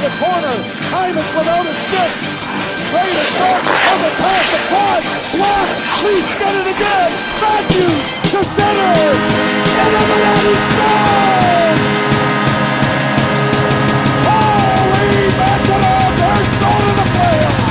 the corner. Hyman without a stick. Ready to start on the pass across. Block. Leafs get it again. Matthews to center. Into the net. He scores! Holy Mackinaw! They're going to the playoffs.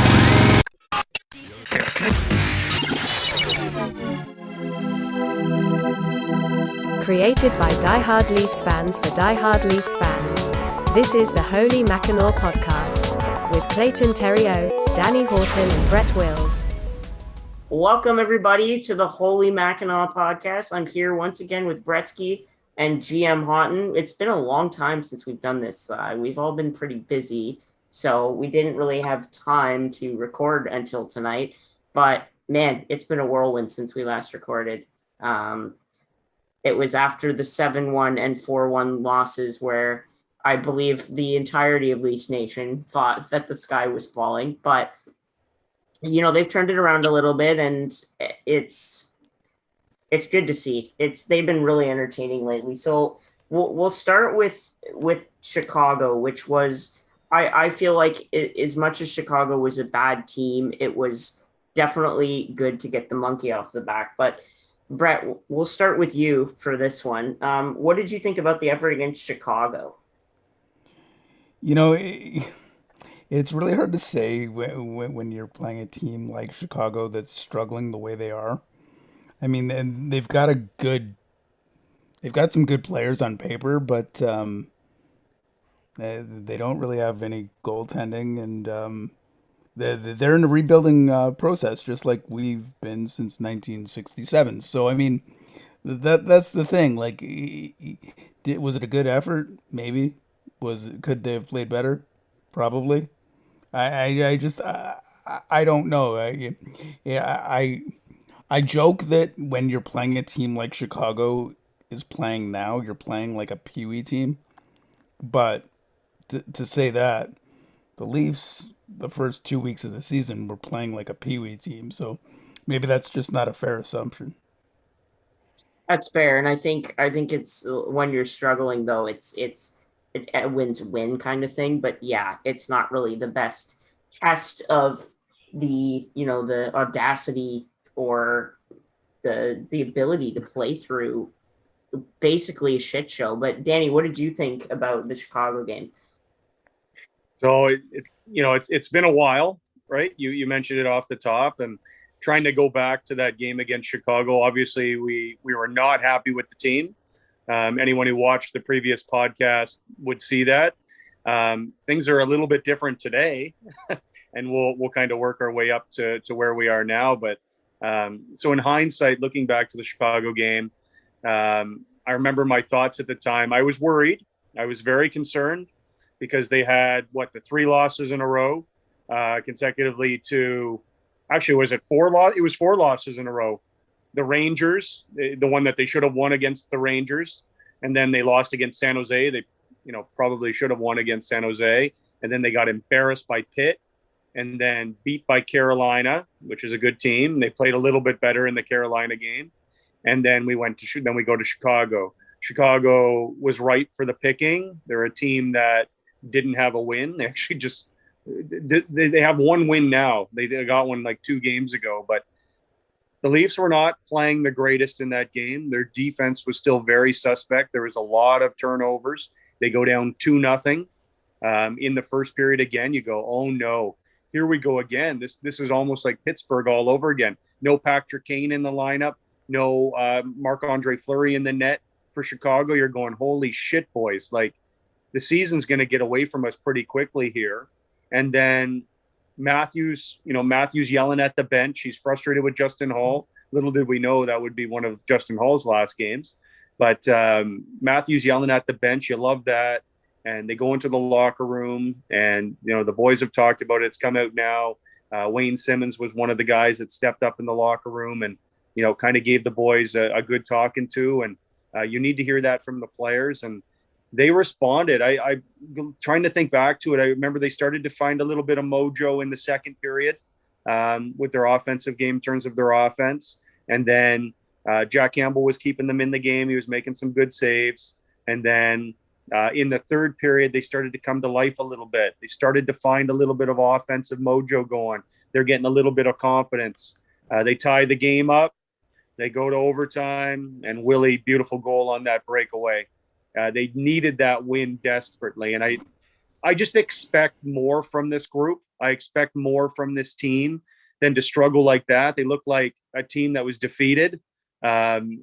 Created by Die-Hard Leafs fans for Die-Hard Leafs fans. This is the Holy Mackinaw podcast with Clayton Theriault, Danny Horton, and Brett Wills. Welcome everybody to the Holy Mackinaw podcast. I'm here once again with Bretsky and GM Houghton. It's been a long time since we've done this. We've all been pretty busy, so we didn't really have time to record until tonight. But man, it's been a whirlwind since we last recorded. It was after the 7-1 and 4-1 losses where I believe the entirety of Leafs Nation thought that the sky was falling. But, you know, they've turned it around a little bit, and it's good to see. They've been really entertaining lately. So we'll start with Chicago, which was, I feel like as much as Chicago was a bad team, it was definitely good to get the monkey off the back. But Brett, we'll start with you for this one. What did you think about the effort against Chicago? You know, it's really hard to say when you're playing a team like Chicago that's struggling the way they are. I mean, they've got some good players on paper, but they don't really have any goaltending, and they're in a rebuilding process, just like we've been since 1967. So, I mean, that's the thing. Like, was it a good effort? Maybe. Could they have played better? Probably. I don't know. I joke that when you're playing a team like Chicago is playing now, you're playing like a peewee team. But to say that, the Leafs, the first 2 weeks of the season, were playing like a peewee team. So maybe that's just not a fair assumption. That's fair, and I think it's when you're struggling though, it's a win kind of thing. But yeah, it's not really the best test of the audacity or the ability to play through basically a shit show. But Danny, what did you think about the Chicago game? So it's been a while, right? You mentioned it off the top, and trying to go back to that game against Chicago. Obviously, we were not happy with the team. Anyone who watched the previous podcast would see that. Things are a little bit different today, and we'll kind of work our way up to where we are now. But so in hindsight, looking back to the Chicago game, I remember my thoughts at the time. I was worried. I was very concerned because they had the 3 losses in a row consecutively to, actually, was it 4 losses? It was 4 losses in a row. The Rangers, the one that they should have won against the Rangers, and then they lost against San Jose. They, probably should have won against San Jose, and then they got embarrassed by Pitt, and then beat by Carolina, which is a good team. They played a little bit better in the Carolina game, and then we go to Chicago. Chicago was ripe for the picking. They're a team that didn't have a win. They actually just they have one win now. They got one like 2 games ago, but the Leafs were not playing the greatest in that game. Their defense was still very suspect. There was a lot of turnovers. They go down 2-0 in the first period again. You go, oh no, here we go again. This is almost like Pittsburgh all over again. No Patrick Kane in the lineup. No Marc-Andre Fleury in the net for Chicago. You're going, holy shit, boys. Like, the season's going to get away from us pretty quickly here. And then Matthews yelling at the bench. He's frustrated with Justin Hall. Little did we know that would be one of Justin Hall's last games. But Matthews yelling at the bench, you love that. And they go into the locker room, and, the boys have talked about it. It's come out now. Wayne Simmons was one of the guys that stepped up in the locker room and, kind of gave the boys a good talking to. And you need to hear that from the players. And they responded. I trying to think back to it. I remember they started to find a little bit of mojo in the second period with their offensive game in terms of their offense. And then Jack Campbell was keeping them in the game. He was making some good saves. And then In the third period, they started to come to life a little bit. They started to find a little bit of offensive mojo going. They're getting a little bit of confidence. They tie the game up. They go to overtime, and Willie, beautiful goal on that breakaway. They needed that win desperately, and I just expect more from this group. I expect more from this team than to struggle like that. They look like a team that was defeated. And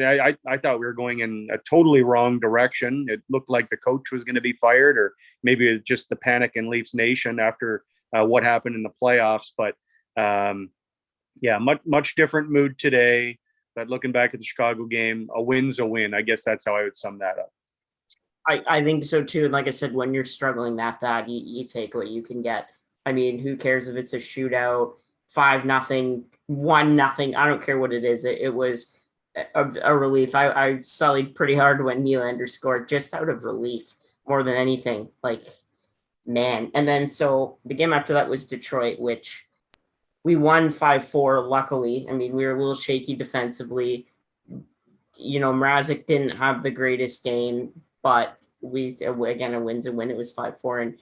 I thought we were going in a totally wrong direction. It looked like the coach was going to be fired, or maybe it was just the panic in Leafs Nation after what happened in the playoffs. But yeah, much different mood today. But looking back at the Chicago game, a win's a win. I guess that's how I would sum that up. I think so too. And like I said, when you're struggling that bad, you take what you can get. I mean, who cares if it's a shootout, 5-0, 1-0? I don't care what it is. It was a relief. I sullied pretty hard when Nylander scored, just out of relief more than anything. Like, man. And then so the game after that was Detroit, which we won 5-4. Luckily, I mean, we were a little shaky defensively. Mrazek didn't have the greatest game, but again, a win's a win. It was 5-4. And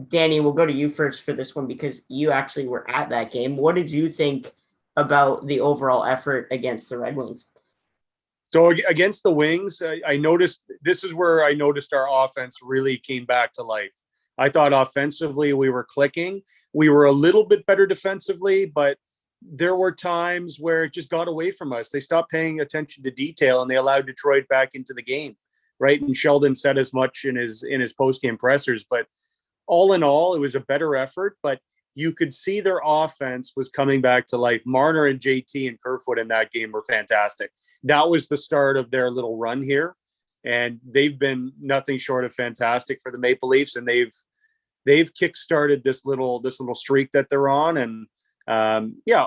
Danny, we'll go to you first for this one because you actually were at that game. What did you think about the overall effort against the Red Wings? So against the Wings, I noticed this is where I noticed our offense really came back to life. I thought offensively we were clicking. We were a little bit better defensively, but there were times where it just got away from us. They stopped paying attention to detail and they allowed Detroit back into the game, right? And Sheldon said as much in his post-game pressers, but all in all, it was a better effort, but you could see their offense was coming back to life. Marner and JT and Kerfoot in that game were fantastic. That was the start of their little run here, and they've been nothing short of fantastic for the Maple Leafs, and they've kickstarted this little streak that they're on. And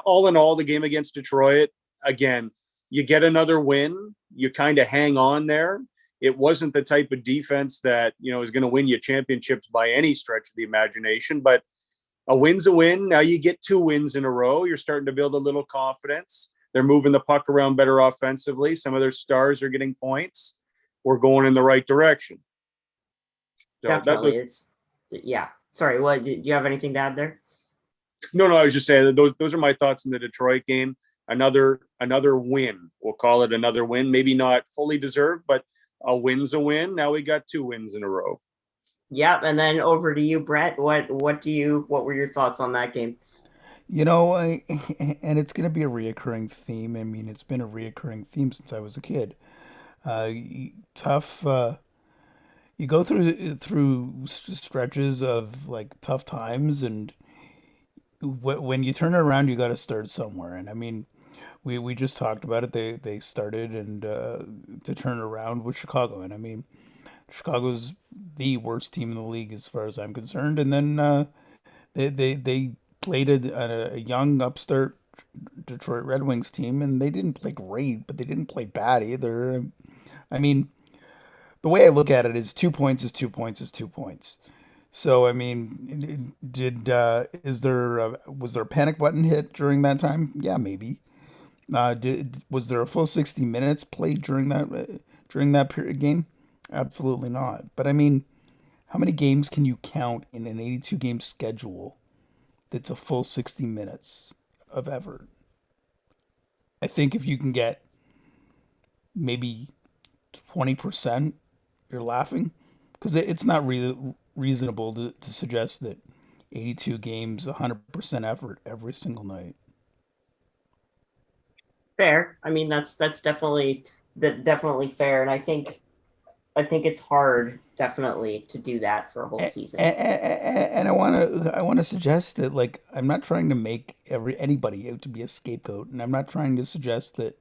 all in all, the game against Detroit, again, you get another win, you kind of hang on there. It wasn't the type of defense that is going to win you championships by any stretch of the imagination, but a win's a win. Now you get 2 wins in a row. You're starting to build a little confidence. They're moving the puck around better offensively. Some of their stars are getting points. We're going in the right direction. So definitely. Sorry, what, did you have anything to add there? No, I was just saying that those are my thoughts in the Detroit game. Another win. We'll call it another win. Maybe not fully deserved, but a win's a win. Now we got 2 wins in a row. Yeah, and then over to you, Brett. What were your thoughts on that game? And it's going to be a reoccurring theme. I mean, it's been a reoccurring theme since I was a kid. Tough. You go through stretches of like tough times, and when you turn it around, you got to start somewhere. And I mean, we just talked about it. They started and to turn it around with Chicago, and I mean, Chicago's the worst team in the league as far as I'm concerned. And then they played a young upstart Detroit Red Wings team, and they didn't play great, but they didn't play bad either. I mean, the way I look at it is 2 points is 2 points is 2 points. So I mean, was there a panic button hit during that time? Yeah, maybe. Was there a full 60 minutes played during that period game? Absolutely not. But I mean, how many games can you count in an 82 game schedule that's a full 60 minutes of effort? I think if you can get maybe 20%, you're laughing, because it's not really reasonable to suggest that 82 games, 100% effort every single night. Fair. I mean, that's definitely fair, and I think it's hard, definitely, to do that for a whole season. And I want to suggest that, like, I'm not trying to make anybody out to be a scapegoat, and I'm not trying to suggest that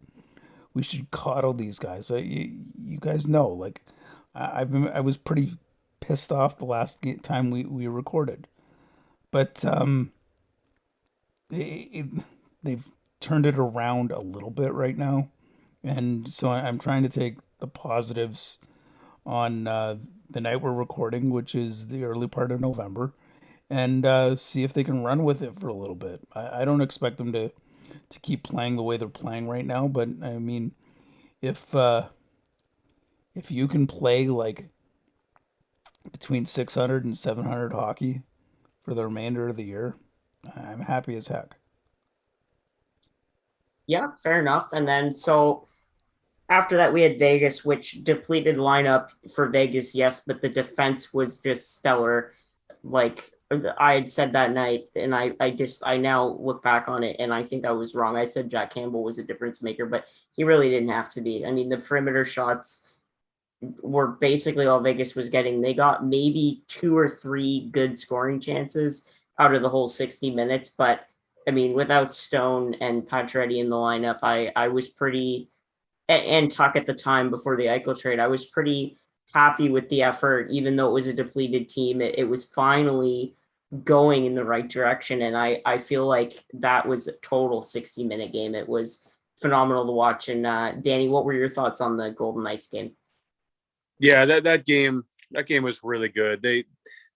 we should coddle these guys. You guys know, like, I was pretty pissed off the last time we recorded, but they've turned it around a little bit right now, and so I'm trying to take the positives on the night we're recording, which is the early part of November, and see if they can run with it for a little bit. I don't expect them to keep playing the way they're playing right now, but I mean, if you can play like between 600 and 700 hockey for the remainder of the year, I'm happy as heck. Yeah, fair enough. And then so after that, we had Vegas, which depleted lineup for Vegas, yes, but the defense was just stellar. Like I had said that night, and I now look back on it, and I think I was wrong. I said Jack Campbell was a difference maker, but he really didn't have to be. I mean, the perimeter shots were basically all Vegas was getting. They got maybe two or three good scoring chances out of the whole 60 minutes, but I mean, without Stone and Pacioretty in the lineup, I was pretty and Tuck at the time before the Eichel trade, I was pretty happy with the effort, even though it was a depleted team. It was finally going in the right direction. And I feel like that was a total 60-minute game. It was phenomenal to watch. And Danny, what were your thoughts on the Golden Knights game? Yeah, that game was really good.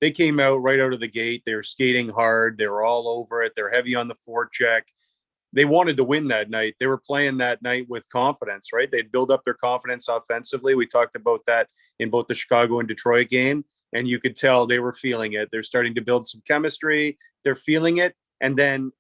They came out right out of the gate. They were skating hard. They were all over it. They're heavy on the forecheck. They wanted to win that night. They were playing that night with confidence, right? They'd build up their confidence offensively. We talked about that in both the Chicago and Detroit game, and you could tell they were feeling it. They're starting to build some chemistry. They're feeling it. And then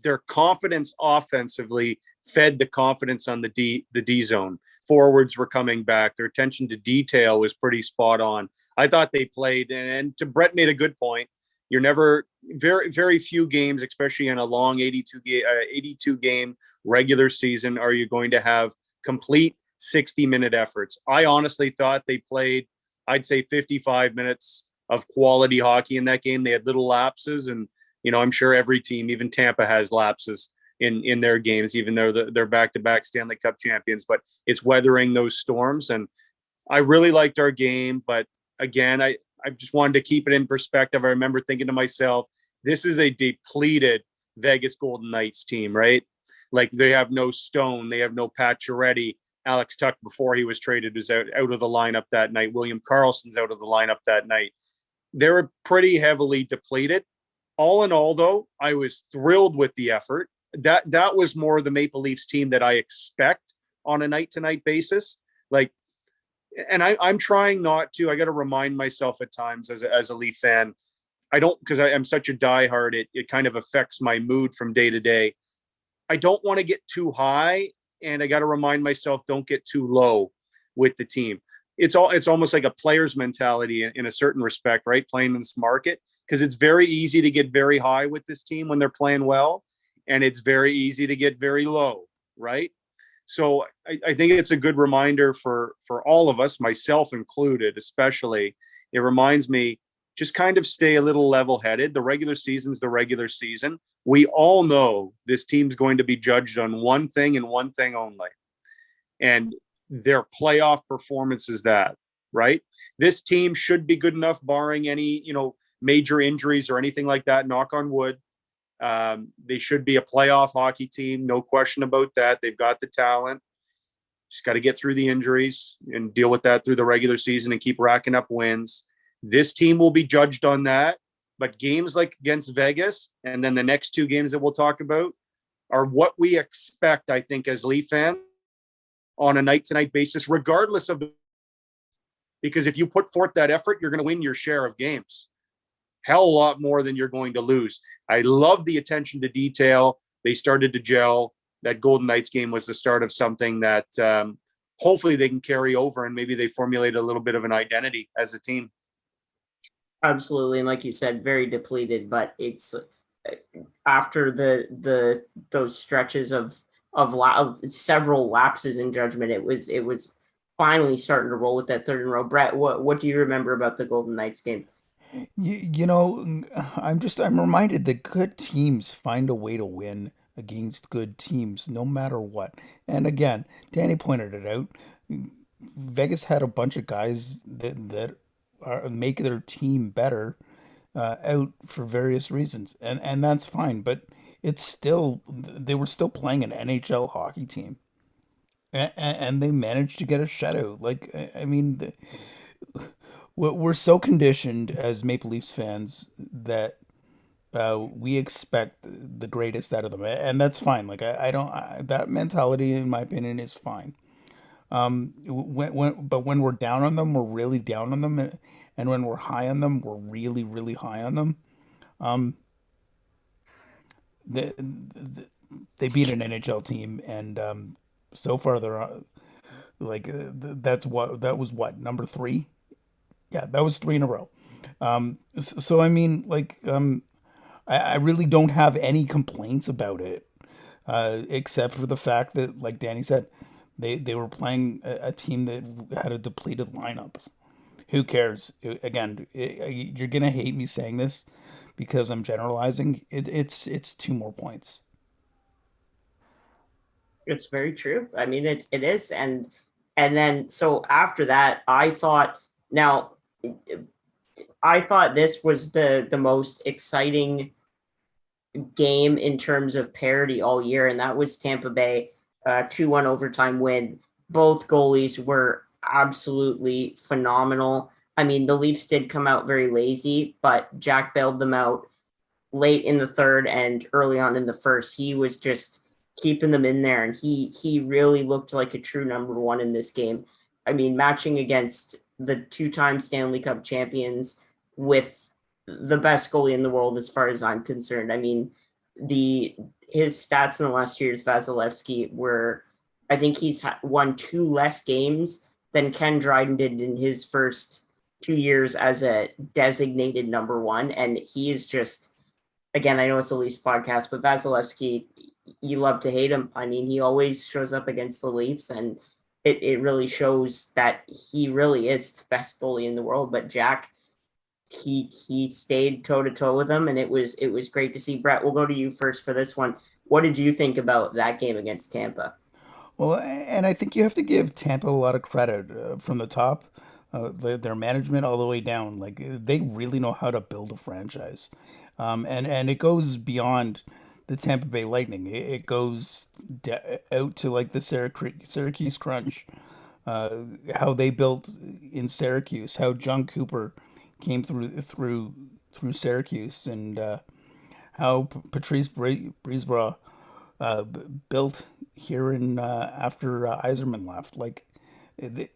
their confidence offensively fed the confidence on the D zone. Forwards were coming back. Their attention to detail was pretty spot on. I thought they played, and to Brett made a good point. You're never very few games, especially in a long 82 game regular season, are you going to have complete 60-minute efforts. I honestly thought they played, I'd say 55 minutes of quality hockey in that game. They had little lapses, and I'm sure every team, even Tampa, has lapses in their games, even though they're back-to-back Stanley Cup champions. But it's weathering those storms, and I really liked our game. But again, I just wanted to keep it in perspective. I remember thinking to myself, this is a depleted Vegas Golden Knights team, right? Like, they have no Stone, they have no Pacioretty. Alex Tuck, before he was traded, is out of the lineup that night. William Karlsson's out of the lineup that night. They were pretty heavily depleted. All in all, though, I was thrilled with the effort. That was more the Maple Leafs team that I expect on a night-to-night basis. Like, and I'm trying not to. I got to remind myself at times as a Leaf fan. I don't, because I'm such a diehard. It kind of affects my mood from day to day. I don't want to get too high, and I got to remind myself, don't get too low with the team. It's almost like a player's mentality in a certain respect, right? Playing in this market, because it's very easy to get very high with this team when they're playing well, and it's very easy to get very low, right? So I think it's a good reminder for all of us, myself included, especially. It reminds me, just kind of stay a little level-headed. The regular season's the regular season. We all know this team's going to be judged on one thing and one thing only, and their playoff performance is that, right? This team should be good enough, barring any major injuries or anything like that. Knock on wood. They should be a playoff hockey team, no question about that. They've got the talent. Just got to get through the injuries and deal with that through the regular season and keep racking up wins. This team will be judged on that. But games like against Vegas and then the next two games that we'll talk about are what we expect, I think, as Leaf fans on a night-to-night basis, regardless of because if you put forth that effort, you're going to win your share of games. Hell a lot more than you're going to lose. I love the attention to detail. They started to gel. That Golden Knights game was the start of something that hopefully they can carry over, and maybe they formulate a little bit of an identity as a team. Absolutely, and like you said, very depleted. But it's after those stretches of several lapses in judgment, it was finally starting to roll with that third in a row. Brett, what do you remember about the Golden Knights game? I'm reminded that good teams find a way to win against good teams, no matter what. And again, Danny pointed it out. Vegas had a bunch of guys that make their team better out for various reasons, and that's fine. But they were still playing an NHL hockey team, and they managed to get a shutout. Like, I mean, we're so conditioned as Maple Leafs fans that we expect the greatest out of them, and that's fine. Like, I don't that mentality, in my opinion, is fine. But when we're down on them, we're really down on them, and when we're high on them, we're really, really high on them. Um, they, they beat an NHL team, and so far they're that was what, number three? Yeah, that was three in a row. So I mean, I really don't have any complaints about it, except for the fact that, like Danny said, they were playing a team that had a depleted lineup. Who cares? Again, you're gonna hate me saying this because I'm generalizing. It's two more points. It's very true. I mean, it is, and then so after that, now I thought this was the most exciting game in terms of parity all year, and that was Tampa Bay 2-1 overtime win. Both goalies were absolutely phenomenal. I mean, the Leafs did come out very lazy, but Jack bailed them out late in the third and early on in the first. He was just keeping them in there, and he really looked like a true number one in this game. I mean, matching against the two-time Stanley Cup champions with the best goalie in the world, as far as I'm concerned. I mean, the his stats in the last years, Vasilevsky, were, I think he's won two less games than Ken Dryden did in his first 2 years as a designated number one, and he is just, again, I know it's a Leafs podcast, but Vasilevsky, you love to hate him. I mean, he always shows up against the Leafs, and it really shows that he really is the best goalie in the world. But Jack, he stayed toe to toe with him, and it was great to see. Brett, we'll go to you first for this one. What did you think about that game against Tampa? Well, and I think you have to give Tampa a lot of credit from the top, their management all the way down. Like they really know how to build a franchise, and it goes beyond the Tampa Bay Lightning. It goes out to like the Syracuse Crunch, how they built in Syracuse, how John Cooper came through Syracuse, and how Patrice Brisebois built here in after Iserman left. Like the,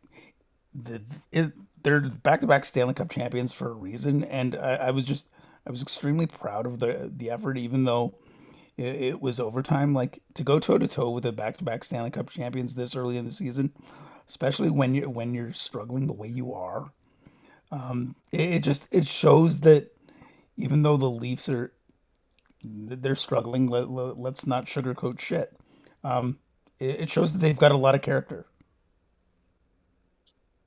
the they're back-to-back Stanley Cup champions for a reason, and I was extremely proud of the effort, even though it was overtime. Like to go toe to toe with the back-to-back Stanley Cup champions this early in the season, especially when you're struggling the way you are. It shows that even though the Leafs are they're struggling, let's not sugarcoat shit. It shows that they've got a lot of character.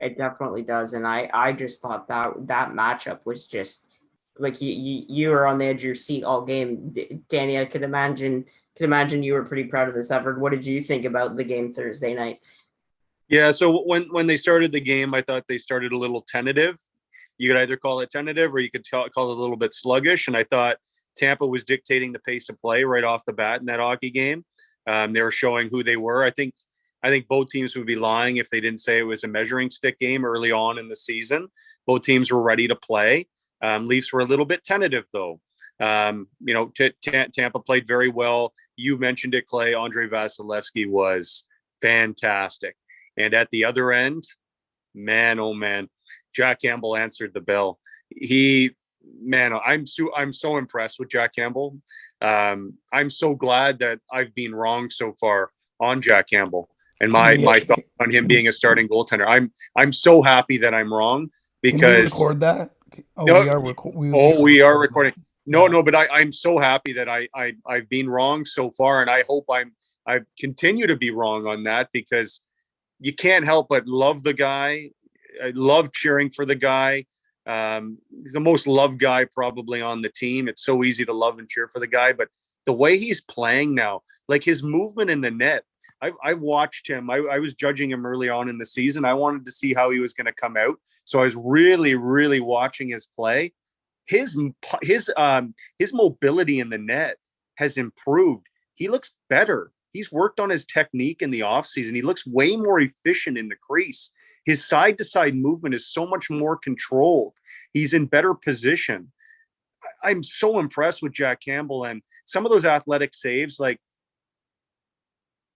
It definitely does, and I just thought that matchup was just like you were on the edge of your seat all game, Danny. I could imagine you were pretty proud of this effort. What did you think about the game Thursday night? Yeah, so when they started the game, I thought they started a little tentative. You could either call it tentative or you could call it a little bit sluggish. And I thought Tampa was dictating the pace of play right off the bat in that hockey game. They were showing who they were. I think both teams would be lying if they didn't say it was a measuring stick game early on in the season. Both teams were ready to play. Leafs were a little bit tentative, though. Tampa played very well. You mentioned it, Clay. Andre Vasilevsky was fantastic. And at the other end, man, oh man, Jack Campbell answered the bell. I'm so impressed with Jack Campbell. I'm so glad that I've been wrong so far on Jack Campbell and my thought on him being a starting goaltender. I'm so happy that I'm wrong because can we record that? Oh, no, we are recording. No, but I'm so happy that I've been wrong so far, and I hope I continue to be wrong on that because you can't help but love the guy. I love cheering for the guy. He's the most loved guy probably on the team. It's so easy to love and cheer for the guy, but the way he's playing now, like his movement in the net, I watched him. I was judging him early on in the season. I wanted to see how he was going to come out. So I was really, really watching his play. His mobility in the net has improved. He looks better. He's worked on his technique in the offseason. He looks way more efficient in the crease. His side-to-side movement is so much more controlled. He's in better position. I'm so impressed with Jack Campbell and some of those athletic saves. Like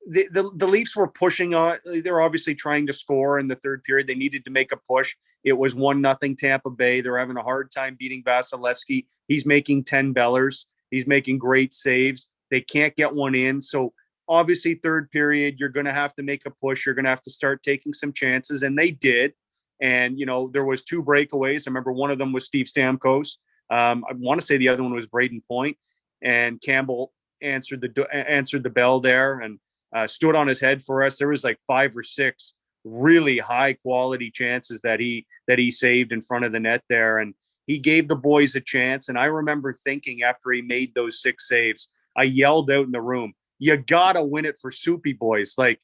the Leafs were pushing on. They're obviously trying to score in the third period. They needed to make a push. It was 1-0 Tampa Bay. They're having a hard time beating Vasilevsky. He's making 10 bellers. He's making great saves. They can't get one in. So obviously third period, you're going to have to make a push. You're going to have to start taking some chances. And they did. And, there was 2 breakaways. I remember one of them was Steve Stamkos. I want to say the other one was Braden Point. And Campbell answered the bell there and stood on his head for us. There was like 5 or 6 really high quality chances that he saved in front of the net there. And he gave the boys a chance. And I remember thinking after he made those 6 saves, I yelled out in the room, you got to win it for Soupy boys. Like,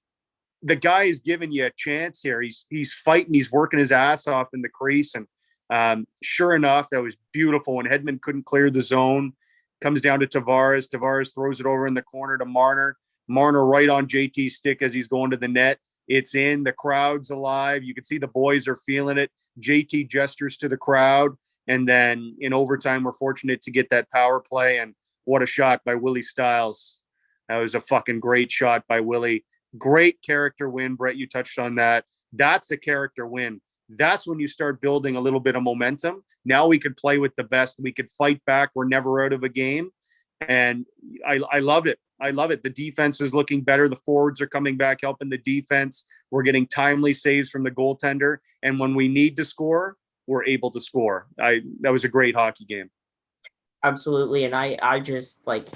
the guy is giving you a chance here. He's fighting. He's working his ass off in the crease. And sure enough, that was beautiful. When Hedman couldn't clear the zone, comes down to Tavares. Tavares throws it over in the corner to Marner. Marner right on JT's stick as he's going to the net. It's in. The crowd's alive. You can see the boys are feeling it. JT gestures to the crowd. And then in overtime, we're fortunate to get that power play. And what a shot by Willie Stiles. That was a fucking great shot by Willie. Great character win. Brett, you touched on that. That's a character win. That's when you start building a little bit of momentum. Now we could play with the best. We could fight back. We're never out of a game. And I loved it. I love it. The defense is looking better. The forwards are coming back, helping the defense. We're getting timely saves from the goaltender. And when we need to score, we're able to score. That was a great hockey game. Absolutely. And I just, like,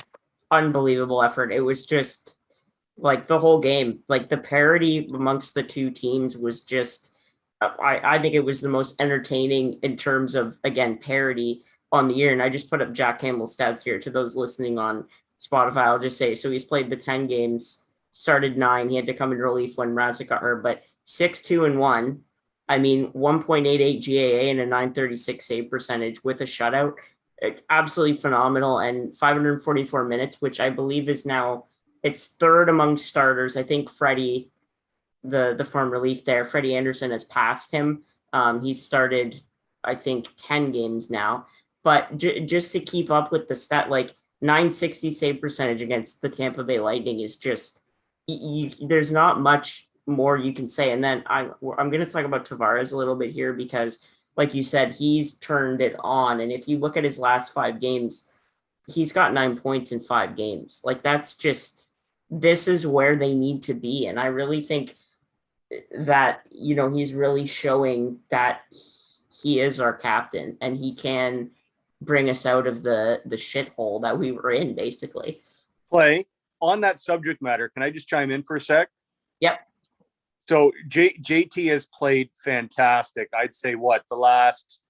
unbelievable effort. It was just, like, the whole game. Like, the parity amongst the two teams was just, I think it was the most entertaining in terms of, again, parity on the year. And I just put up Jack Campbell's stats here to those listening on Spotify. I'll just say, so he's played the 10 games, started 9. He had to come in relief when Razik got hurt, but 6-2-1. I mean, 1.88 GAA and a 936 save percentage with a shutout. Absolutely phenomenal. And 544 minutes, which I believe is now, it's third among starters. I think Freddie, the form relief there, Freddie Anderson has passed him. He's started, I think, 10 games now. But just to keep up with the stat, like 960 save percentage against the Tampa Bay Lightning is just, there's not much more you can say. And then I'm going to talk about Tavares a little bit here because, like you said, he's turned it on. And if you look at his last 5 games, he's got 9 points in 5 games. Like, that's just, this is where they need to be. And I really think that, he's really showing that he is our captain and he can bring us out of the shithole that we were in, basically. Play on that subject matter. Can I just chime in for a sec? Yep. So JT has played fantastic. I'd say the last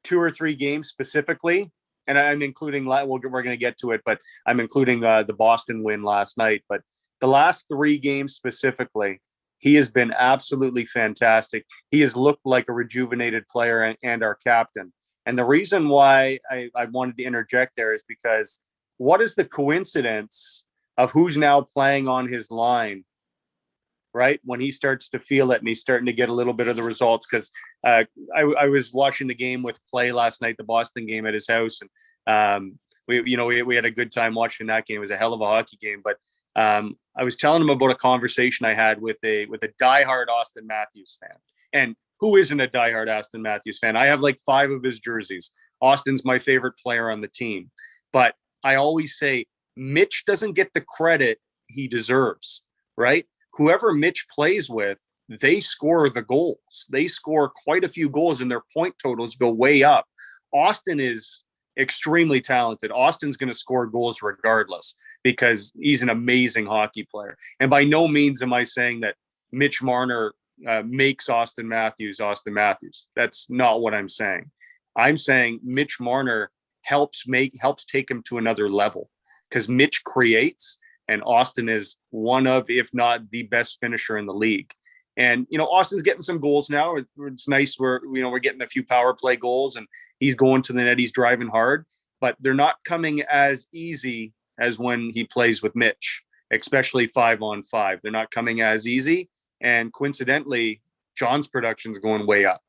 2 or 3 games specifically, and I'm including, we're going to get to it, but I'm including the Boston win last night. But the last 3 games specifically, he has been absolutely fantastic. He has looked like a rejuvenated player and our captain. And the reason why I wanted to interject there is because what is the coincidence of who's now playing on his line, right? When he starts to feel it and he's starting to get a little bit of the results. Because I was watching the game with Clay last night, the Boston game at his house. And we had a good time watching that game. It was a hell of a hockey game. But I was telling him about a conversation I had with a diehard Austin Matthews fan. And who isn't a diehard Austin Matthews fan? I have like 5 of his jerseys. Austin's my favorite player on the team. But I always say Mitch doesn't get the credit he deserves, right? Whoever Mitch plays with, they score the goals. They score quite a few goals and their point totals go way up. Austin is extremely talented. Austin's going to score goals regardless because he's an amazing hockey player. And by no means am I saying that Mitch Marner makes Austin Matthews. That's not what I'm saying. I'm saying Mitch Marner helps take him to another level because Mitch creates and Austin is one of, if not the best finisher in the league. And, Austin's getting some goals now. It's nice. We're getting a few power play goals and he's going to the net. He's driving hard, but they're not coming as easy as when he plays with Mitch, especially 5-on-5. They're not coming as easy. And coincidentally, John's production's going way up.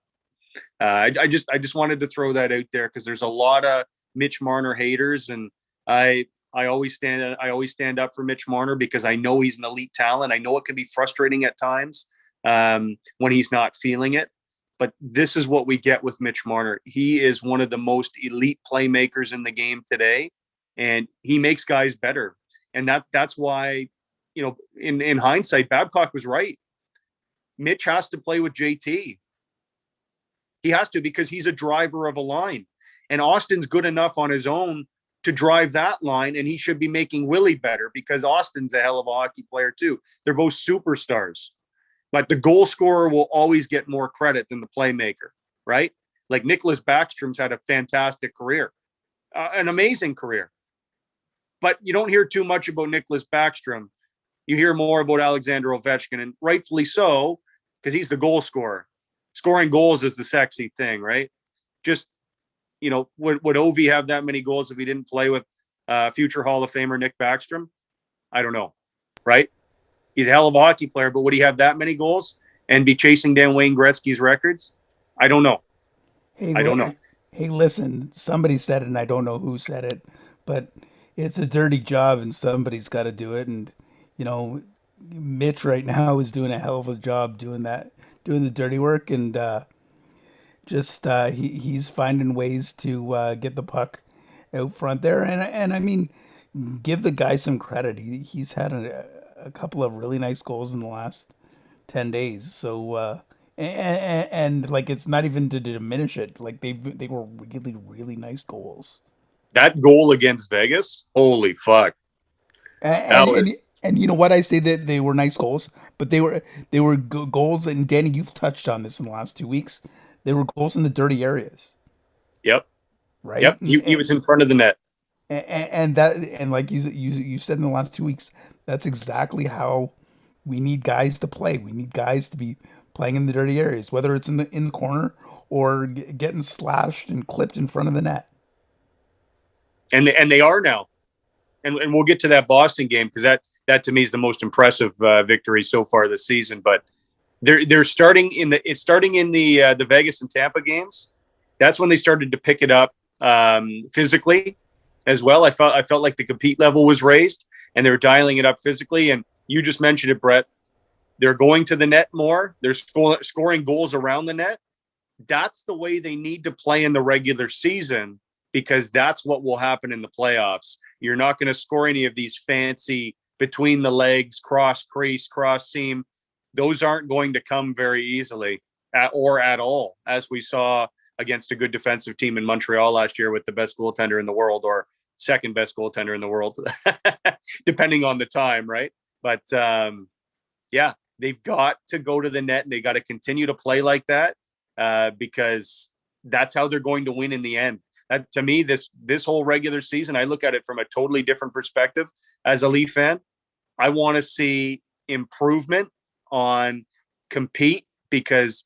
I just wanted to throw that out there because there's a lot of Mitch Marner haters, and I I always stand up for Mitch Marner because I know he's an elite talent. I know it can be frustrating at times when he's not feeling it. But this is what we get with Mitch Marner. He is one of the most elite playmakers in the game today, and he makes guys better. And that's why, in hindsight, Babcock was right. Mitch has to play with JT. He has to, because he's a driver of a line. And Austin's good enough on his own to drive that line, and he should be making Willie better because Austin's a hell of a hockey player too. They're both superstars. But the goal scorer will always get more credit than the playmaker, right? Like Nicholas Backstrom's had a fantastic career, an amazing career. But you don't hear too much about Nicholas Backstrom. You hear more about Alexander Ovechkin, and rightfully so, because he's the goal scorer. Scoring goals is the sexy thing, right? Just, would Ovi have that many goals if he didn't play with future Hall of Famer Nick Backstrom? I don't know, right? He's a hell of a hockey player, but would he have that many goals and be chasing down Wayne Gretzky's records? I don't know. I don't know. Hey, listen, somebody said it, and I don't know who said it, but it's a dirty job, and somebody's got to do it. And, Mitch right now is doing a hell of a job doing the dirty work, and he's finding ways to get the puck out front there. And I mean, give the guy some credit. He's had a couple of really nice goals in the last 10 days. So, and like, it's not even to diminish it. Like they were really, really nice goals. That goal against Vegas, holy fuck. And you know what? I say that they were nice goals, but they were goals. And Danny, you've touched on this in the last 2 weeks. They were goals in the dirty areas. Yep. Right. Yep. He was in front of the net. And like you said in the last 2 weeks, that's exactly how we need guys to play. We need guys to be playing in the dirty areas, whether it's in the corner or getting slashed and clipped in front of the net. And they are now. And we'll get to that Boston game because that to me is the most impressive victory so far this season. But they're starting in the Vegas and Tampa games. That's when they started to pick it up physically as well. I felt like the compete level was raised and they were dialing it up physically. And you just mentioned it, Brett. They're going to the net more. They're scoring goals around the net. That's the way they need to play in the regular season, because that's what will happen in the playoffs. You're not going to score any of these fancy between the legs, cross crease, cross seam. Those aren't going to come very easily at all, as we saw against a good defensive team in Montreal last year with the best goaltender in the world, or second best goaltender in the world, depending on the time, right? But yeah, they've got to go to the net and they got to continue to play like that because that's how they're going to win in the end. To me, this whole regular season, I look at it from a totally different perspective as a Leaf fan. I want to see improvement on compete because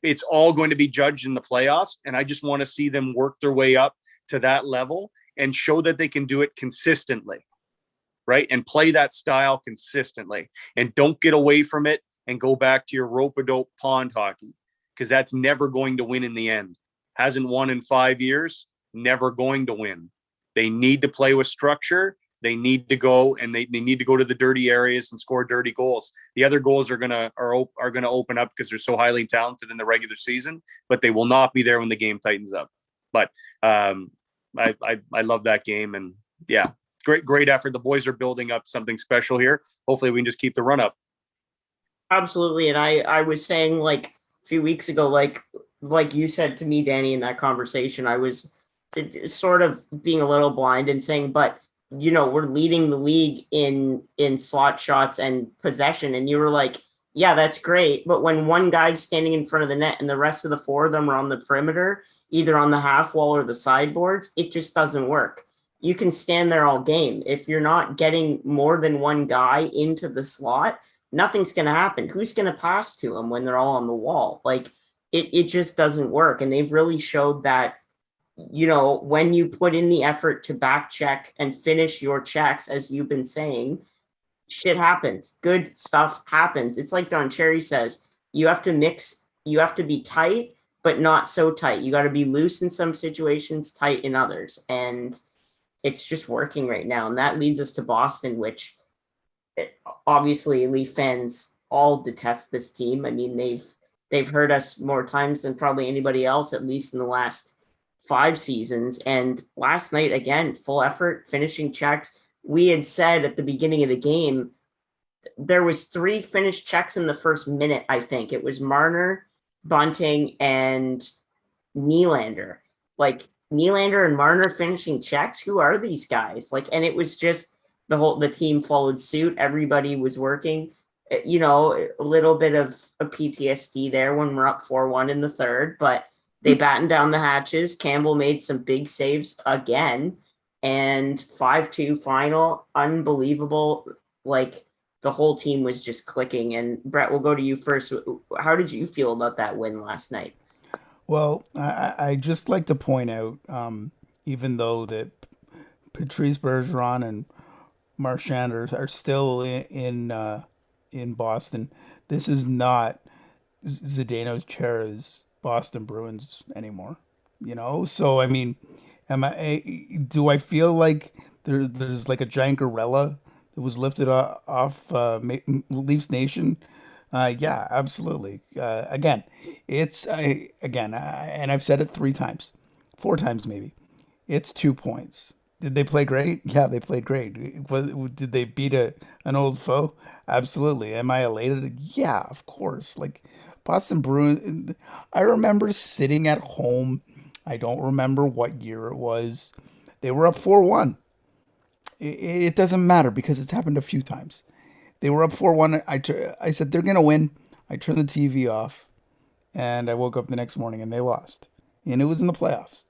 it's all going to be judged in the playoffs. And I just want to see them work their way up to that level and show that they can do it consistently, right? And play that style consistently and don't get away from it and go back to your rope-a-dope pond hockey, because that's never going to win in the end. Hasn't won in 5 years. Never going to win. They need to play with structure. They need to go and they need to go to the dirty areas and score dirty goals. The other goals are gonna open up because they're so highly talented in the regular season, but they will not be there when the game tightens up. But I love that game, and yeah, great effort. The boys are building up something special here. Hopefully we can just keep the run up. Absolutely. And I was saying, like, a few weeks ago, like you said to me, Danny, in that conversation, I was sort of being a little blind and saying, but we're leading the league in slot shots and possession. And you were like, yeah, that's great. But when one guy's standing in front of the net and the rest of the four of them are on the perimeter, either on the half wall or the sideboards, it just doesn't work. You can stand there all game. If you're not getting more than one guy into the slot, nothing's going to happen. Who's going to pass to them when they're all on the wall? Like, it just doesn't work. And they've really showed that, when you put in the effort to back check and finish your checks, as you've been saying, shit happens. Good stuff happens. It's like Don Cherry says, you have to mix, you have to be tight, but not so tight. You got to be loose in some situations, tight in others. And it's just working right now. And that leads us to Boston, which obviously Leaf fans all detest this team. I mean, they've hurt us more times than probably anybody else, at least in the last 5 seasons. And last night, again, full effort, finishing checks. We had said at the beginning of the game, there was 3 finished checks in the first minute, I think. It was Marner, Bunting, and Nylander. Like, Nylander and Marner finishing checks. Who are these guys? Like, and it was just the team followed suit. Everybody was working. You know, a little bit of a PTSD there when we're up 4-1 in the third, but they battened down the hatches. Campbell made some big saves again, and 5-2 final. Unbelievable. Like, the whole team was just clicking. And Brett, we'll go to you first. How did you feel about that win last night? Well, I just like to point out, even though that Patrice Bergeron and Marchand are still in Boston, this is not Zdeno Chara's Boston Bruins anymore. You know, so I mean, do I feel like there's like a giant gorilla that was lifted off Leafs Nation? Yeah, absolutely. Again, and I've said it 3 times, 4 times maybe. It's 2 points. Did they play great? Yeah, they played great. Did they beat an old foe? Absolutely. Am I elated? Yeah, of course. Like Boston Bruins, I remember sitting at home. I don't remember what year it was. They were up 4-1. It doesn't matter because it's happened a few times. They were up 4-1. I said they're gonna win. I turned the TV off, and I woke up the next morning and they lost, and it was in the playoffs.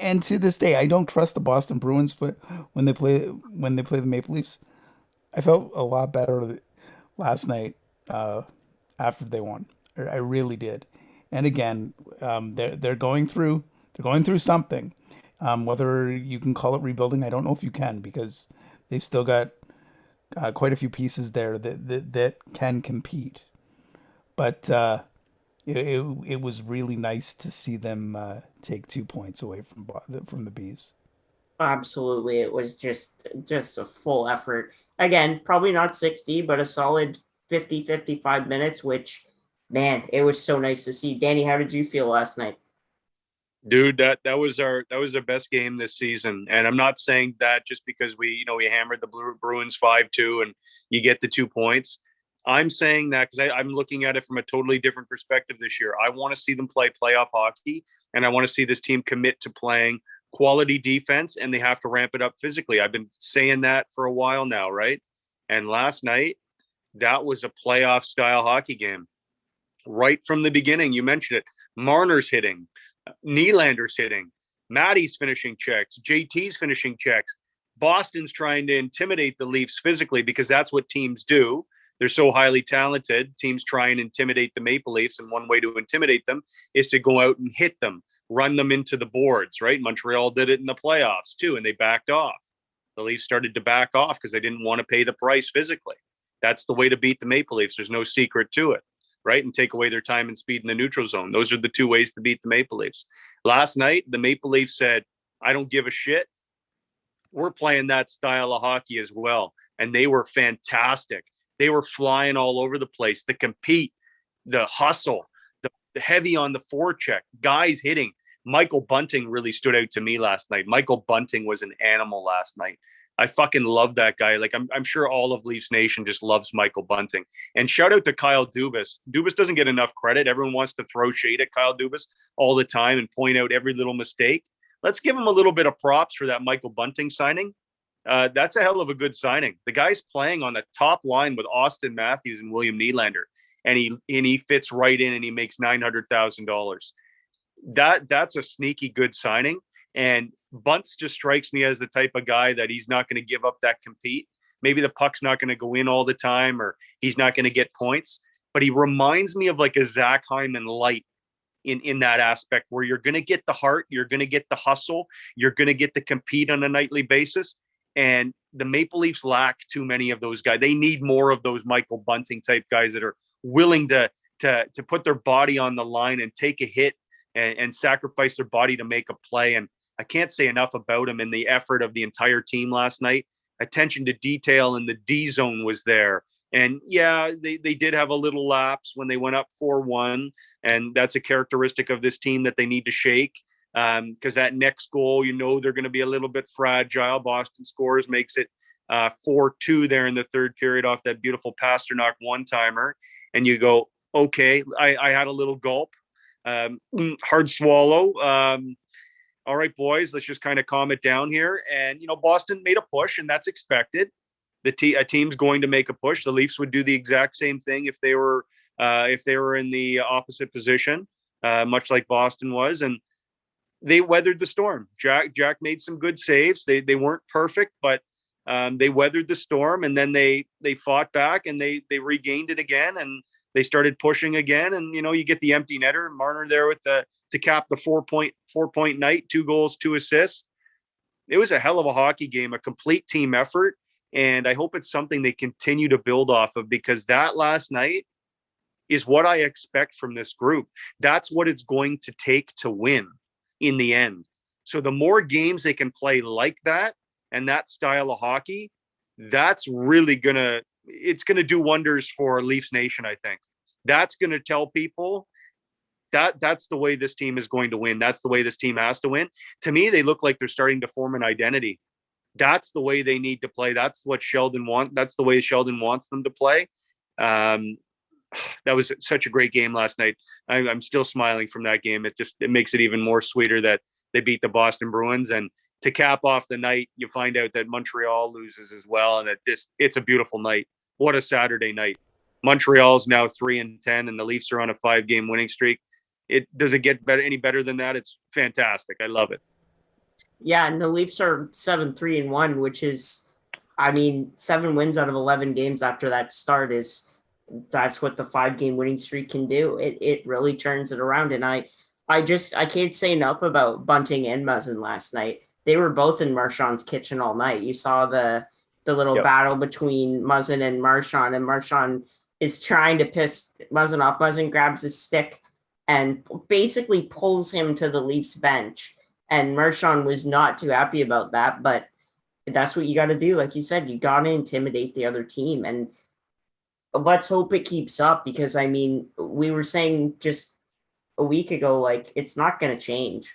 And to this day, I don't trust the Boston Bruins, but when they play the Maple Leafs, I felt a lot better last night after they won. I really did. And again, they're going through something. Whether you can call it rebuilding, I don't know if you can because they've still got quite a few pieces there that can compete. But it was really nice to see them take 2 points away from the bees. Absolutely. It was just a full effort. Again, probably not 60, but a solid 50-55 minutes, which, man, it was so nice to see. Danny, how did you feel last night? Dude, that was our best game this season, and I'm not saying that just because we hammered the Bruins 5-2 and you get the 2 points. I'm saying that because I'm looking at it from a totally different perspective this year. I want to see them play playoff hockey, and I want to see this team commit to playing quality defense, and they have to ramp it up physically. I've been saying that for a while now, right? And last night, that was a playoff style hockey game right from the beginning. You mentioned it. Marner's hitting, Nylander's hitting, Matty's finishing checks, JT's finishing checks. Boston's trying to intimidate the Leafs physically because that's what teams do. They're so highly talented. Teams try and intimidate the Maple Leafs, and one way to intimidate them is to go out and hit them, run them into the boards, right? Montreal did it in the playoffs too, and they backed off. The Leafs started to back off because they didn't want to pay the price physically. That's the way to beat the Maple Leafs. There's no secret to it, right? And take away their time and speed in the neutral zone. Those are the 2 ways to beat the Maple Leafs. Last night, the Maple Leafs said, I don't give a shit. We're playing that style of hockey as well. And they were fantastic. They were flying all over the place. The compete, the hustle, the heavy on the forecheck, guys hitting. Michael Bunting really stood out to me last night. Michael Bunting was an animal last night. I fucking love that guy. Like I'm sure all of Leafs Nation just loves Michael Bunting. And shout out to Kyle Dubas. Dubas doesn't get enough credit. Everyone wants to throw shade at Kyle Dubas all the time and point out every little mistake. Let's give him a little bit of props for that Michael Bunting signing. That's a hell of a good signing. The guy's playing on the top line with Austin Matthews and William Nylander, and he fits right in and he makes $900,000. That's a sneaky good signing. And Bunts just strikes me as the type of guy that he's not going to give up that compete. Maybe the puck's not going to go in all the time, or he's not going to get points. But he reminds me of like a Zach Hyman light in that aspect, where you're going to get the heart, you're going to get the hustle, you're going to get the compete on a nightly basis. And the Maple Leafs lack too many of those guys. They need more of those Michael Bunting type guys that are willing to put their body on the line and take a hit and sacrifice their body to make a play. And I can't say enough about him and the effort of the entire team last night. Attention to detail in the D zone was there. And yeah, they did have a little lapse when they went up 4-1. And that's a characteristic of this team that they need to shake. Because that next goal, they're going to be a little bit fragile. Boston scores, makes it 4-2 there in the third period off that beautiful Pasternak one-timer. And you go, okay, I had a little gulp. Hard swallow. All right, boys, let's just kind of calm it down here. And, Boston made a push, and that's expected. A team's going to make a push. The Leafs would do the exact same thing if they were in the opposite position, much like Boston was. And they weathered the storm. Jack made some good saves. They weren't perfect, but they weathered the storm, and then they fought back, and they regained it again, and they started pushing again. And, you get the empty netter, Marner there with to cap the 4-point night, 2 goals, 2 assists. It was a hell of a hockey game, a complete team effort. And I hope it's something they continue to build off of, because that last night is what I expect from this group. That's what it's going to take to win in the end. So the more games they can play like that and that style of hockey, that's really it's going to do wonders for Leafs Nation, I think. That's going to tell people that's the way this team is going to win. That's the way this team has to win. To me, they look like they're starting to form an identity. That's the way they need to play. That's what Sheldon wants. That's the way Sheldon wants them to play. That was such a great game last night. I'm still smiling from that game. It makes it even more sweeter that they beat the Boston Bruins. And to cap off the night, you find out that Montreal loses as well. And it's a beautiful night. What a Saturday night. Montreal's now 3-10, and the Leafs are on a 5-game winning streak. It doesn't get any better than that. It's fantastic. I love it. Yeah, and the Leafs are 7-3-1, which is, 7 wins out of 11 games after that start that's what the 5-game winning streak can do. It really turns it around. And I can't say enough about Bunting and Muzzin last night. They were both in Marchand's kitchen all night. You saw the little battle between Muzzin and Marchand is trying to piss Muzzin off. Muzzin grabs his stick and basically pulls him to the Leafs bench. And Marchand was not too happy about that, but that's what you got to do. Like you said, you got to intimidate the other team. And let's hope it keeps up, because, we were saying just a week ago, like, it's not going to change.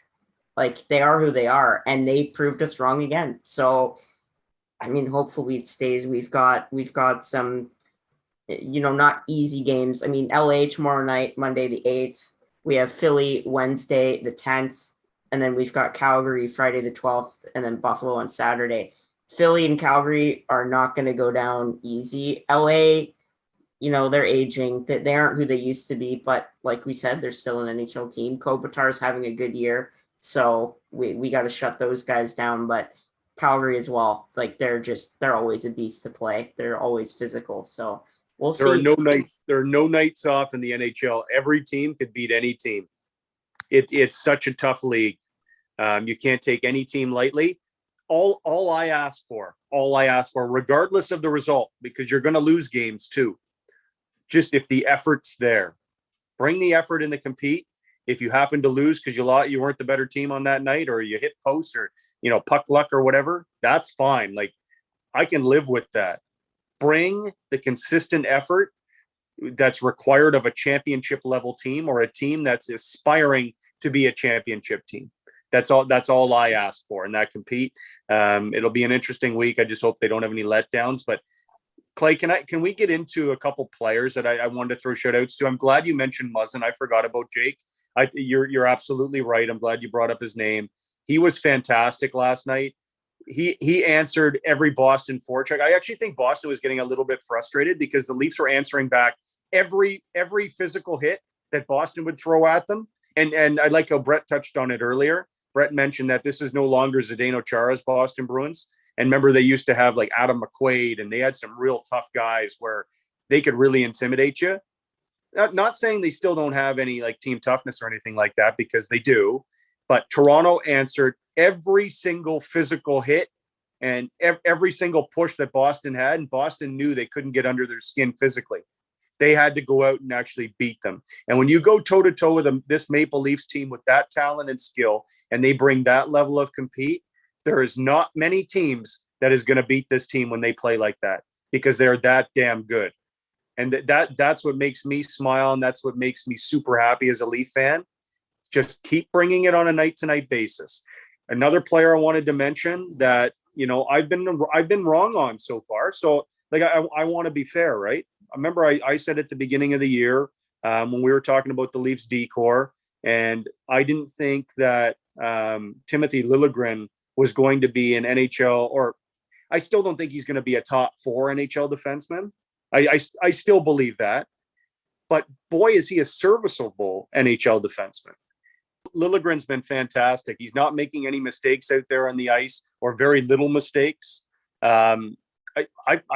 Like, they are who they are, and they proved us wrong again. So, hopefully it stays. We've got some, not easy games. LA tomorrow night, Monday the 8th. We have Philly Wednesday the 10th. And then we've got Calgary Friday the 12th, and then Buffalo on Saturday. Philly and Calgary are not going to go down easy. LA, they're aging. They aren't who they used to be, but like we said, they're still an NHL team. Kopitar's having a good year, so we got to shut those guys down. But Calgary as well, like they're always a beast to play. They're always physical. So we'll see. There are no nights off in the NHL. Every team could beat any team. It's such a tough league. You can't take any team lightly. All I ask for, regardless of the result, because you're going to lose games too. Just if the effort's there, bring the effort in the compete. If you happen to lose because you weren't the better team on that night, or you hit posts, or puck luck or whatever, that's fine. Like, I can live with that. Bring the consistent effort that's required of a championship level team, or a team that's aspiring to be a championship team. That's all I ask for in that compete. It'll be an interesting week. I just hope they don't have any letdowns. But Clay, can we get into a couple players that I wanted to throw shout outs to? I'm glad you mentioned Muzzin. I forgot about Jake. You're absolutely right. I'm glad you brought up his name. He was fantastic last night. He answered every Boston forecheck. I actually think Boston was getting a little bit frustrated because the Leafs were answering back every physical hit that Boston would throw at them. And I like how Brett touched on it earlier. Brett mentioned that this is no longer Zdeno Chara's Boston Bruins. And remember, they used to have like Adam McQuaid, and they had some real tough guys where they could really intimidate you. Not saying they still don't have any like team toughness or anything like that, because they do. But Toronto answered every single physical hit and every single push that Boston had. And Boston knew they couldn't get under their skin physically. They had to go out and actually beat them. And when you go toe-to-toe with this Maple Leafs team with that talent and skill, and they bring that level of compete, there is not many teams that is going to beat this team when they play like that, because they're that damn good. And that's what makes me smile, and that's what makes me super happy as a Leaf fan. Just keep bringing it on a night-to-night basis. Another player I wanted to mention that, I've been wrong on so far. So like I want to be fair, right? I remember I said at the beginning of the year, when we were talking about the Leafs decor, and I didn't think that Timothy Liljegren was going to be an NHL, or I still don't think he's going to be a top 4 NHL defenseman. I still believe that, but boy, is he a serviceable NHL defenseman. Liljegren's been fantastic. He's not making any mistakes out there on the ice, or very little mistakes. I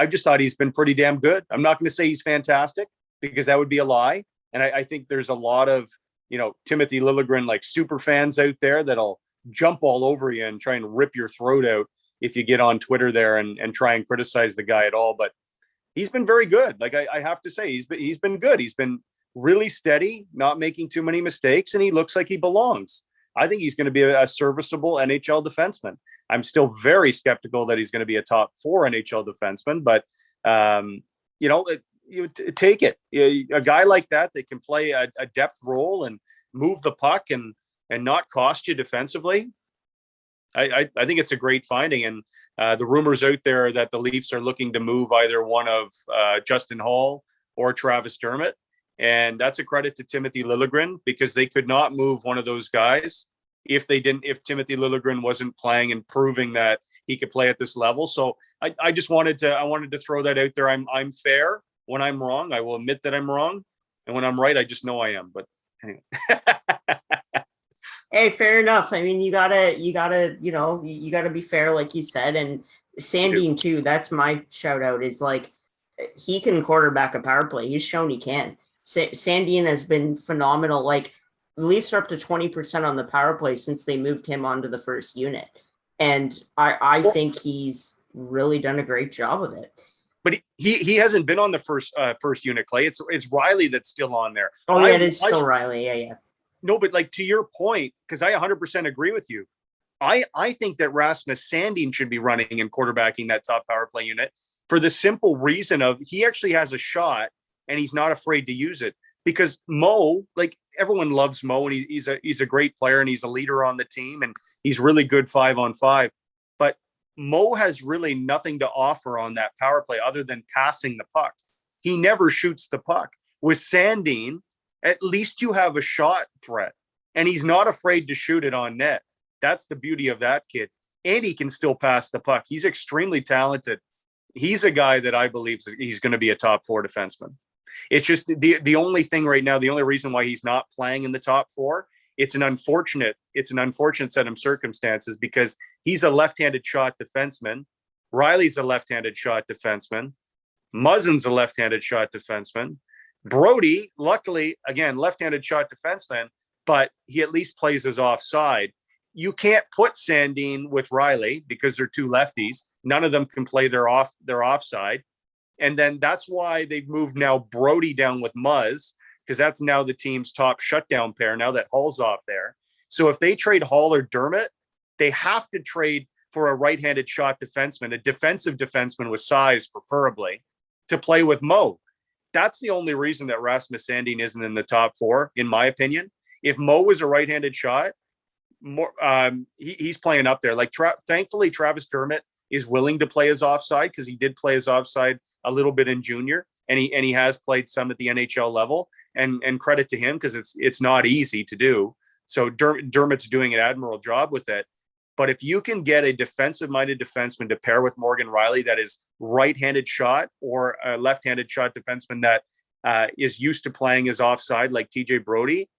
just thought he's been pretty damn good. I'm not going to say he's fantastic, because that would be a lie. And I think there's a lot of, Timothy Liljegren, like, super fans out there that'll jump all over you and try and rip your throat out if you get on Twitter there and try and criticize the guy at all. But he's been very good. Like, I have to say, he's been good. He's been really steady, not making too many mistakes, and he looks like he belongs. I think he's going to be a serviceable NHL defenseman. I'm still very skeptical that he's going to be a top 4 NHL defenseman, but you take it. A guy like that can play a depth role and move the puck and not cost you defensively. I think it's a great finding. And the rumors out there that the Leafs are looking to move either one of Justin Hall or Travis Dermott. And that's a credit to Timothy Liljegren, because they could not move one of those guys if Timothy Liljegren wasn't playing and proving that he could play at this level. So I wanted to throw that out there. I'm fair. When I'm wrong, I will admit that I'm wrong. And when I'm right, I just know I am. But anyway. Hey, fair enough. I mean, you gotta be fair, like you said. And Sandin too, that's my shout out, is like, he can quarterback a power play. He's shown he can. Sandin has been phenomenal. Like, the Leafs are up to 20% on the power play since they moved him onto the first unit. And I think he's really done a great job of it. But he hasn't been on the first unit, Clay. It's Riley that's still on there. Oh, yeah, it is still Riley. Yeah. No, but like, to your point, because I 100% agree with you. I think that Rasmus Sandin should be running and quarterbacking that top power play unit, for the simple reason of he actually has a shot and he's not afraid to use it. Because Mo, like, everyone loves Mo, and he's a great player, and he's a leader on the team, and he's really good 5-on-5. But Mo has really nothing to offer on that power play other than passing the puck. He never shoots the puck. With Sandin, at least you have a shot threat, and he's not afraid to shoot it on net. That's the beauty of that kid. And he can still pass the puck. He's extremely talented. He's a guy that I believe he's going to be a top 4 defenseman. It's just the only thing right now, the only reason why he's not playing in the top 4, it's an unfortunate set of circumstances, because he's a left-handed shot defenseman. Riley's a left-handed shot defenseman. Muzzin's a left-handed shot defenseman. Brody, luckily, again, left-handed shot defenseman, but he at least plays his offside. You can't put Sandin with Riley because they're two lefties. None of them can play their offside. And then that's why they've moved now Brody down with Muzz, because that's now the team's top shutdown pair, now that Hall's off there. So if they trade Hall or Dermott, they have to trade for a right-handed shot defenseman, a defensive defenseman with size, preferably, to play with Mo. That's the only reason that Rasmus Sandin isn't in the top 4, in my opinion. If Mo was a right-handed shot, he's playing up there. Like, thankfully, Travis Dermott is willing to play his offside, because he did play his offside a little bit in junior, and he has played some at the NHL level, and credit to him, because it's not easy to do. So Dermott's doing an admirable job with it. But if you can get a defensive-minded defenseman to pair with Morgan Riley that is right-handed shot, or a left-handed shot defenseman that is used to playing his offside, like TJ Brody,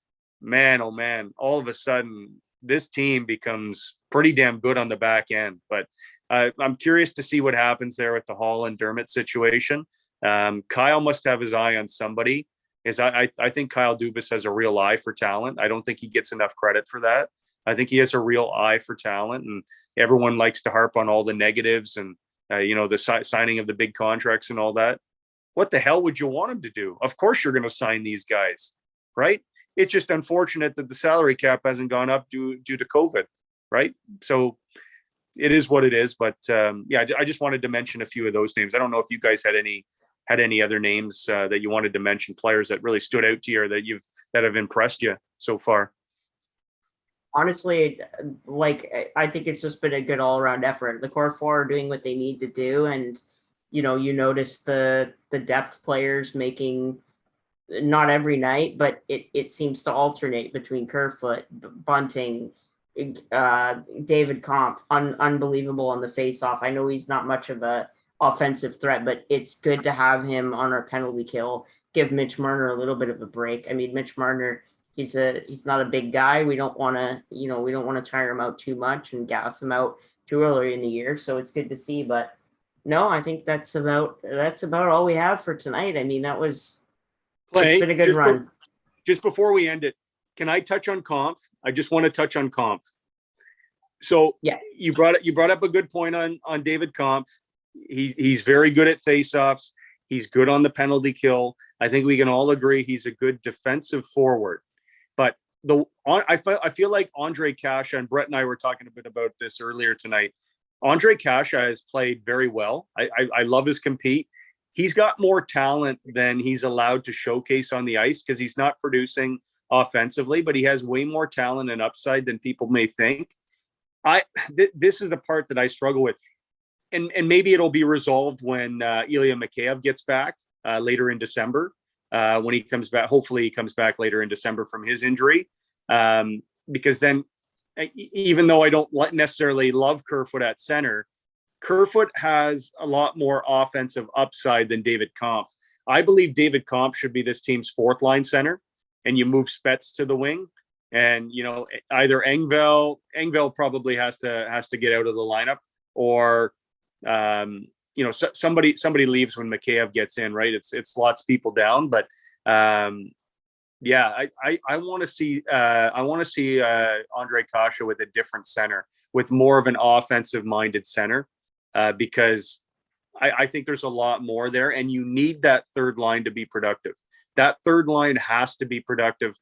man, oh man, all of a sudden this team becomes pretty damn good on the back end. But I'm curious to see what happens there with the Hall and Dermott situation. Kyle must have his eye on somebody. I think Kyle Dubas has a real eye for talent. I don't think he gets enough credit for that. I think he has a real eye for talent, and everyone likes to harp on all the negatives and, the signing of the big contracts and all that. What the hell would you want him to do? Of course you're going to sign these guys, right? It's just unfortunate that the salary cap hasn't gone up due to COVID, right? So it is what it is. But I just wanted to mention a few of those names. I don't know if you guys had any other names that you wanted to mention, players that really stood out to you or that have impressed you so far. Honestly, like, I think it's just been a good all-around effort. The core four are doing what they need to do, and you notice the depth players making, not every night, but it seems to alternate between Kerfoot, Bunting, David Kampf, unbelievable on the face-off. I know he's not much of a offensive threat, but it's good to have him on our penalty kill. Give Mitch Marner a little bit of a break. I mean, Mitch Marner, he's not a big guy. We don't want to tire him out too much and gas him out too early in the year. So it's good to see. But no, I think that's about all we have for tonight. I mean, it's been a good run. Just before we end it, can I touch on Kampf? I just want to touch on Kampf. So yeah, you brought up a good point on David Kampf. He's very good at faceoffs. He's good on the penalty kill. I think we can all agree he's a good defensive forward. But I feel like Andre Kasha, and Brett and I were talking a bit about this earlier tonight. Andre Kasha has played very well. I love his compete. He's got more talent than he's allowed to showcase on the ice because he's not producing offensively, but he has way more talent and upside than people may think. This is the part that I struggle with. And maybe it'll be resolved when Ilya Mikheyev gets back later in December. When he comes back, hopefully he comes back later in December from his injury. Because then, even though I don't necessarily love Kerfoot at center, Kerfoot has a lot more offensive upside than David Kampf. I believe David Kampf should be this team's fourth line center, and you move Spets to the wing. And either Engvall probably has to get out of the lineup, or somebody leaves when Mikheyev gets in, right? It slots people down, but I want to see Andre Kasha with a different center, with more of an offensive minded center, because I think there's a lot more there, and you need that third line to be productive. That third line has to be productive,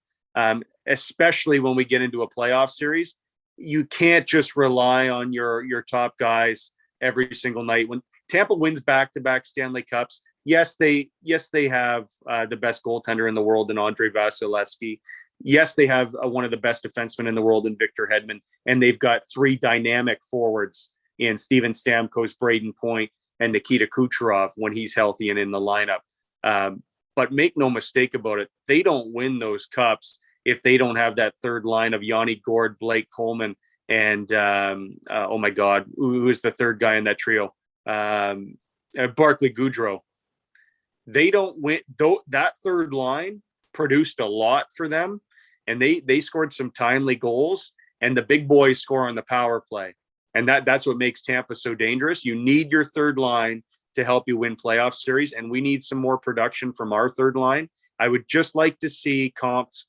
especially when we get into a playoff series. You can't just rely on your top guys every single night. When Tampa wins back-to-back Stanley Cups, yes, they have the best goaltender in the world in Andrei Vasilevsky. Yes, they have one of the best defensemen in the world in Victor Hedman, and they've got three dynamic forwards in Steven Stamkos, Braden Point, and Nikita Kucherov when he's healthy and in the lineup. But make no mistake about it, they don't win those cups if they don't have that third line of Yanni Gourde, Blake Coleman, and oh my God, who is the third guy in that trio? Barclay Goodrow. They don't win. Though that third line produced a lot for them, and they scored some timely goals, and the big boys score on the power play. And that's what makes Tampa so dangerous. You need your third line to help you win playoff series, and we need some more production from our third line. I would just like to see Kampf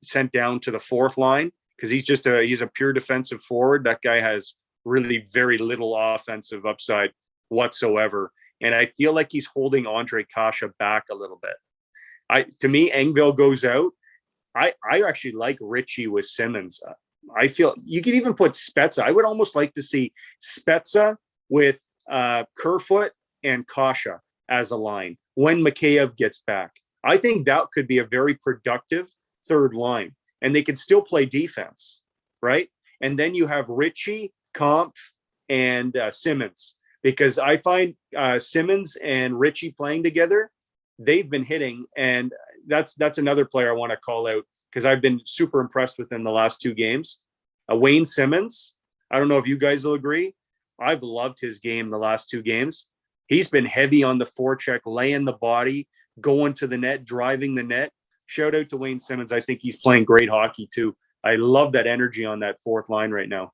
sent down to the fourth line, because he's a pure defensive forward. That guy has really very little offensive upside whatsoever. And I feel like he's holding Andre Kasha back a little bit. To me, Engvall goes out. I actually like Richie with Simmons. I feel you could even put Spezza. I would almost like to see Spezza with Kerfoot and Kasha as a line when Mikheyev gets back. I think that could be a very productive third line, and they could still play defense, right? And then you have Richie, Kampf, and Simmons, because I find Simmons and Richie playing together, they've been hitting, and that's another player I want to call out because I've been super impressed with in the last two games. Wayne Simmons, I don't know if you guys will agree. I've loved his game the last two games. He's been heavy on the forecheck, laying the body, going to the net, driving the net. Shout out to Wayne Simmons. I think he's playing great hockey too. I love that energy on that fourth line right now.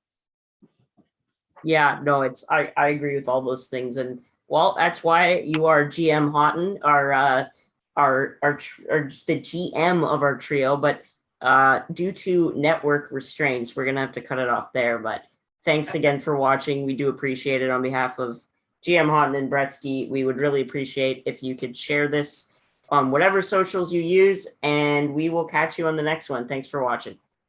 Yeah, no, I agree with all those things. And well, that's why you are GM Houghton, just the GM of our trio, but due to network restraints, we're going to have to cut it off there. But thanks again for watching. We do appreciate it. On behalf of GM Houghton and Bretsky, we would really appreciate if you could share this on whatever socials you use, and we will catch you on the next one. Thanks for watching.